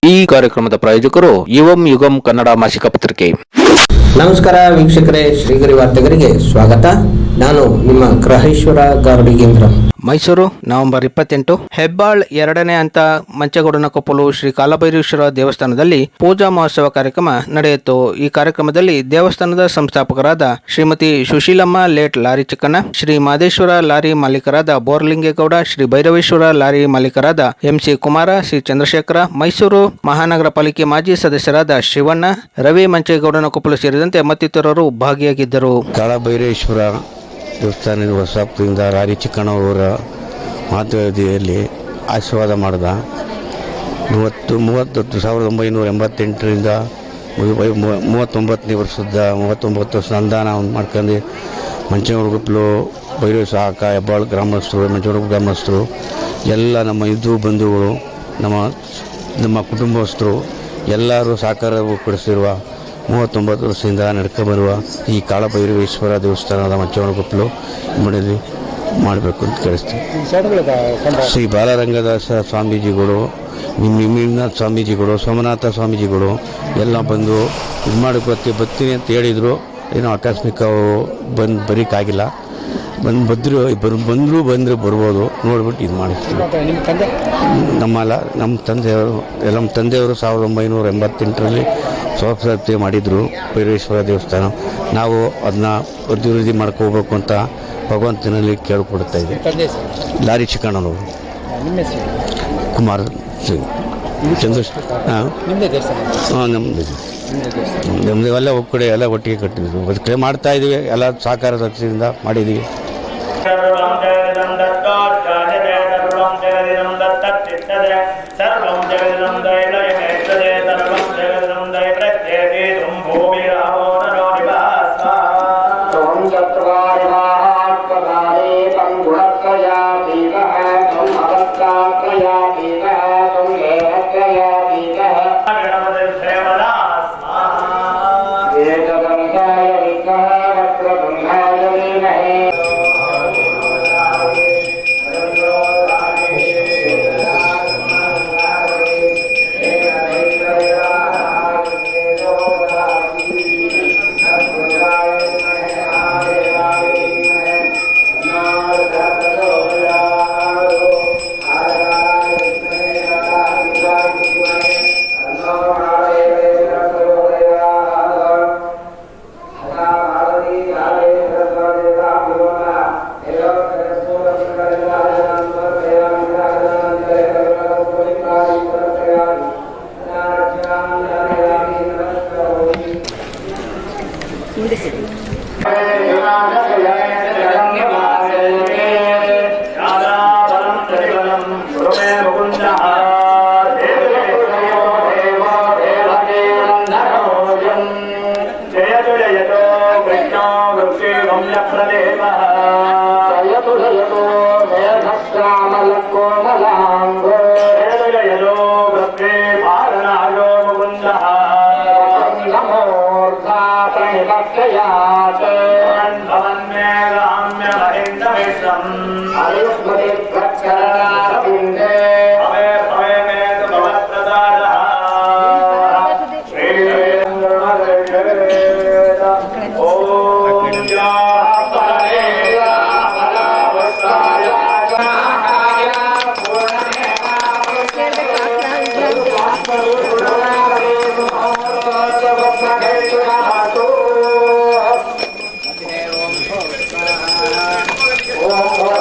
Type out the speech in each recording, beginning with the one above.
ಈ ಕಾರ್ಯಕ್ರಮದ ಪ್ರಾಯೋಜಕರು ಯುಗಂ ಕನ್ನಡ ಮಾಸಿಕ ಪತ್ರಿಕೆ. ನಮಸ್ಕಾರ ವೀಕ್ಷಕರೇ, ಶ್ರೀಗರಿ ವಾರ್ತೆಗರಿಗೆ ಸ್ವಾಗತ. ನಾನು ನಿಮ್ಮ ಗ್ರಹೇಶ್ವರ ಗಾರ್ಡಿಗೇಂದ್ರ. ಮೈಸೂರು ನವೆಂಬರ್ 28. ಹೆಬ್ಬಾಳ್ 2ನೇ ಹಂತ ಮಂಚೆಗೌಡನಕೊಪ್ಪಲು ಶ್ರೀ ಕಾಲಭೈರೇಶ್ವರ ದೇವಸ್ಥಾನದಲ್ಲಿ ಪೂಜಾ ಮಹೋತ್ಸವ ಕಾರ್ಯಕ್ರಮ ನಡೆಯಿತು. ಈ ಕಾರ್ಯಕ್ರಮದಲ್ಲಿ ದೇವಸ್ಥಾನದ ಸಂಸ್ಥಾಪಕರಾದ Shrimati Sushilamma late lorry Chikkanna, Shri Madeshwara lorry ಮಾಲೀಕರಾದ ಬೋರ್ಲಿಂಗೇಗೌಡ, ಶ್ರೀ ಭೈರವೇಶ್ವರ ಲಾರಿ ಮಾಲೀಕರಾದ ಎಂಸಿ ಕುಮಾರ, ಶ್ರೀ ಚಂದ್ರಶೇಖರ, ಮೈಸೂರು ಮಹಾನಗರ ಪಾಲಿಕೆ ಮಾಜಿ ಸದಸ್ಯರಾದ ಶಿವಣ್ಣ, ರವಿ ಮಂಚೇಗೌಡನಕೊಪ್ಪಲು ಸೇರಿದಂತೆ ಮತ್ತಿತರರು ಭಾಗಿಯಾಗಿದ್ದರು. ಕಾಲಭೈರೇಶ್ವರ ದೇವಸ್ಥಾನದ ಹೊಸದಿಂದ ಲಾರಿ ಚಿಕ್ಕಣ್ಣವರ ಮಾತುಕತೆಯಲ್ಲಿ ಆಶೀರ್ವಾದ ಮಾಡಿದ 1988ರಿಂದ 39ನೇ ವರ್ಷದ 39 ವರ್ಷ ಅನುದಾನ ಮಾಡ್ಕೊಂಡು ಮಂಚೇಗೌಡನಕೊಪ್ಪಲು ಭೈರವ ಸಹಾಯಕ ಹೆಬ್ಬಾಳ್ ಗ್ರಾಮಸ್ಥರು, ಮಂಚೇಗೌಡನಕೊಪ್ಪಲು ಗ್ರಾಮಸ್ಥರು ಎಲ್ಲ ನಮ್ಮ ಹಿಂದೂ ಬಂಧುಗಳು, ನಮ್ಮ ಕುಟುಂಬಸ್ಥರು ಎಲ್ಲರೂ ಸಹಕಾರ ಕೊಡಿಸಿರುವ 39 ವರ್ಷದಿಂದ ನಡ್ಕೊಂಬರುವ ಈ ಕಾಲಭೈರವೇಶ್ವರ ದೇವಸ್ಥಾನದ ಮಂಚೇಗೌಡನಕೊಪ್ಪಲು ಮನೆಯಲ್ಲಿ ಮಾಡಬೇಕು ಅಂತ ಕೇಳಿಸ್ತೀವಿ. ಶ್ರೀ ಬಾಲರಂಗದಾಸ ಸ್ವಾಮೀಜಿಗಳು, ನಿಮ್ಮಿನಾಥ ಸ್ವಾಮೀಜಿಗಳು, ಸೋಮನಾಥ ಸ್ವಾಮೀಜಿಗಳು ಎಲ್ಲ ಬಂದು ಇದು ಮಾಡೋಕ್ಕೆ ಬರ್ತೀನಿ ಅಂತ ಹೇಳಿದರು. ಏನೋ ಆಕಸ್ಮಿಕ ಬರೀಕಾಗಿಲ್ಲ. ಬಂದರೂ ಬರ್ಬೋದು, ನೋಡ್ಬಿಟ್ಟು ಇದು ಮಾಡಿರ್ತೀವಿ. ನಮ್ಮ ತಂದೆಯವರು 1988ರಲ್ಲಿ ಸ್ವಪ್ರತಿಷ್ಠೆ ಮಾಡಿದರು ಭೈರವೇಶ್ವರ ದೇವಸ್ಥಾನ. ನಾವು ಅದನ್ನ ಅಭಿವೃದ್ಧಿ ಮಾಡ್ಕೋಬೇಕು ಅಂತ ಭಗವಂತನಲ್ಲಿ ಕೇಳಿಕೊಡ್ತಾ ಇದ್ದೀವಿ. ಲಾರಿ ಚಿಕ್ಕಣ್ಣನವರು, ಕುಮಾರ್ ನಮ್ಮದು ಎಲ್ಲ ಒಕ್ಕಡೆ ಎಲ್ಲ ಒಟ್ಟಿಗೆ ಕಟ್ಟಿದ್ವಿ, ಅದಕ್ಕೆ ಮಾಡ್ತಾ ಇದ್ದೀವಿ. ಎಲ್ಲ ಸಹಕಾರ ಸಂಸ್ಥೆಯಿಂದ ಮಾಡಿದ್ದೀವಿ.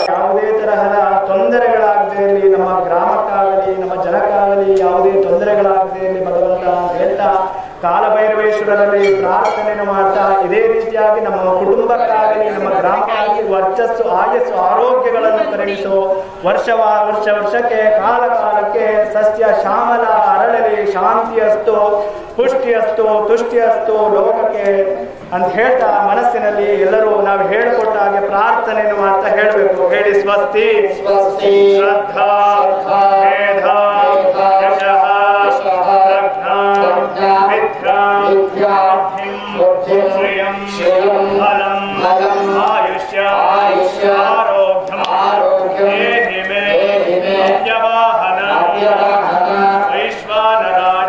ಯಾವುದೇ ತರಹದ ತೊಂದರೆಗಳಾಗದೇ ಇರಲಿ, ನಮ್ಮ ಗ್ರಾಮಕ್ಕಾಗಲಿ ನಮ್ಮ ಜನಕ್ಕಾಗಲಿ ಯಾವುದೇ ತೊಂದರೆಗಳಾಗದೇ ಇರಲಿ ಭಗವಂತ ಅಂತ ಹೇಳ್ತಾ ಕಾಲಭೈರವೇಶ್ವರರಲ್ಲಿ ಪ್ರಾರ್ಥನೆಯನ್ನು ಮಾಡ್ತಾ ಇದೇ ರೀತಿಯಾಗಿ ನಮ್ಮ ಕುಟುಂಬಕ್ಕಾಗಲಿ ನಮ್ಮ ಗ್ರಾಮಕ್ಕಾಗಲಿ ವರ್ಚಸ್ಸು, ಆಯಸ್ಸು, ಆರೋಗ್ಯಗಳನ್ನು ಕರುಣಿಸು. ವರ್ಷಕ್ಕೆ ಕಾಲಕ್ಕೆ ಸಸ್ಯ ಶ್ಯಾಮಲ ಅರಳಲಿ, ಶಾಂತಿಯಸ್ತು, ಪುಷ್ಟಿಯಸ್ತು, ತುಷ್ಟಿಯಸ್ತು ಲೋಕಕ್ಕೆ ಅಂತ ಹೇಳ್ತಾ ಮನಸ್ಸಿನಲ್ಲಿ ಎಲ್ಲರೂ ನಾವು ಹೇಳಿಕೊಟ್ಟ ಹಾಗೆ ಪ್ರಾರ್ಥನೆಯನ್ನು ಮಾಡ್ತಾ ಹೇಳಬೇಕು. ಹೇಳಿ: ಸ್ವಸ್ತಿ ಶ್ರದ್ಧಾ ಮೇಧಾ ಯಶಃ ಶ್ರಿಯಂ ಫಲಂ ಆಯುಷ್ಯ ಆರೋಗ್ಯಂ ದೇಹಿ ಮೇ ಅವ್ಯವಾಹನ ವೈಶ್ವಾನರಾಯ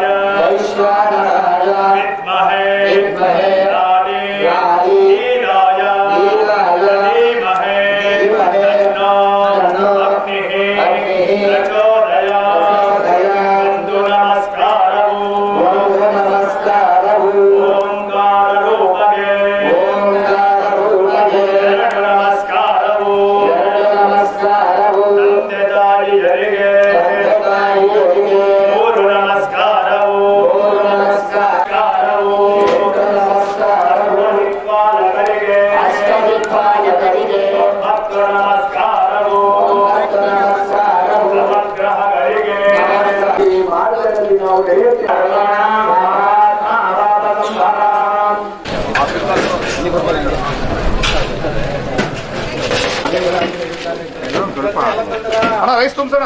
ಅಣ್ಣ ರೈಸ್ ತುಂಬಿಸೋಣ.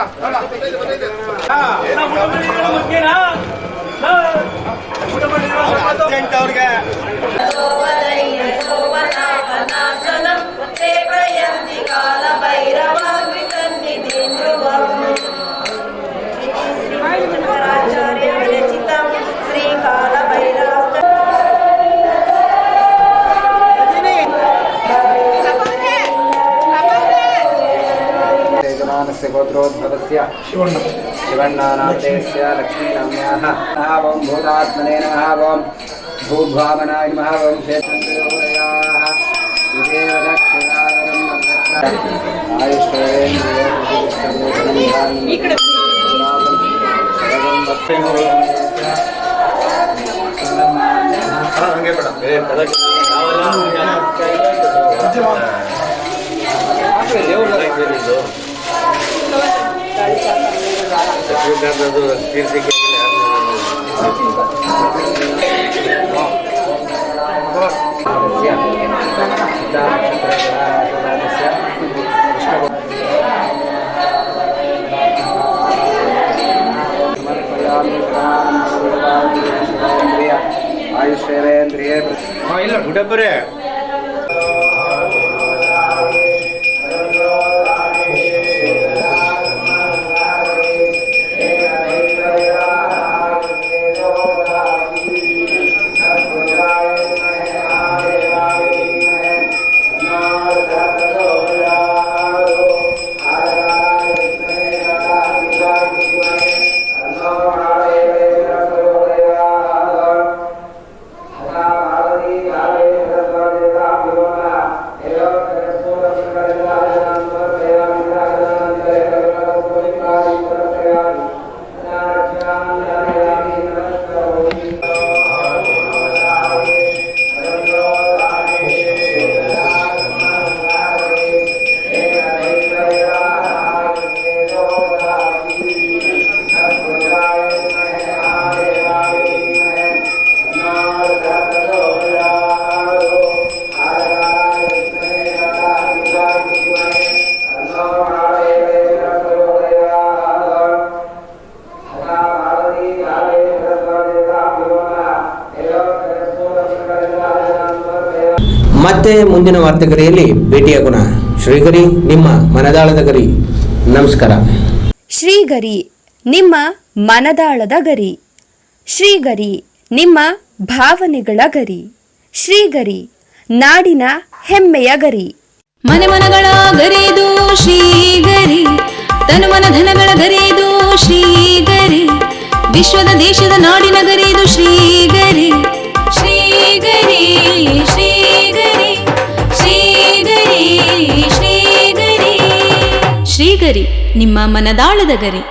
यजमानस्य गोत्रोद्भवस्य शिवण्णानादेस्य लक्ष्मीनाम्याः ओं भूतात्मने नमः ओं भूद्भावनाय नमः ओं क्षेत्रयोः युगेव दक्षिणावरं आयुष्येन्द्रिये ಇಲ್ಲ ಗುಡಬ್ಬರೇ ಮತ್ತೆ ಮುಂದಿನ ವಾರ್ತೆಗರಿಯಲ್ಲಿ ಭೇಟಿಯಾಗೋಣ. ಶ್ರೀಗರಿ ನಿಮ್ಮ ಮನದಾಳದ ಗರಿ. ನಮಸ್ಕಾರ. ಶ್ರೀಗರಿ ನಿಮ್ಮ ಮನದಾಳದ ಗರಿ. ಶ್ರೀಗರಿ ನಿಮ್ಮ ಭಾವನೆಗಳ ಗರಿ. ಶ್ರೀಗರಿ ನಾಡಿನ ಹೆಮ್ಮೆಯ ಗರಿ. ಮನೆ ಮನಗಳ ಗರಿದು ಶ್ರೀಗರಿ, ತನುಮನ ಧನಗಳ ಗರಿದು ಶ್ರೀಗರಿ, ವಿಶ್ವದ ದೇಶದ ನಾಡಿನ ಗರಿದು ಶ್ರೀಗರಿ. ಶ್ರೀಗರಿ ಶ್ರೀಗರಿ ಶ್ರೀಗರಿ ಶ್ರೀಗರಿ ಶ್ರೀಗರಿ ನಿಮ್ಮ ಮನದಾಳದ ಗರಿ.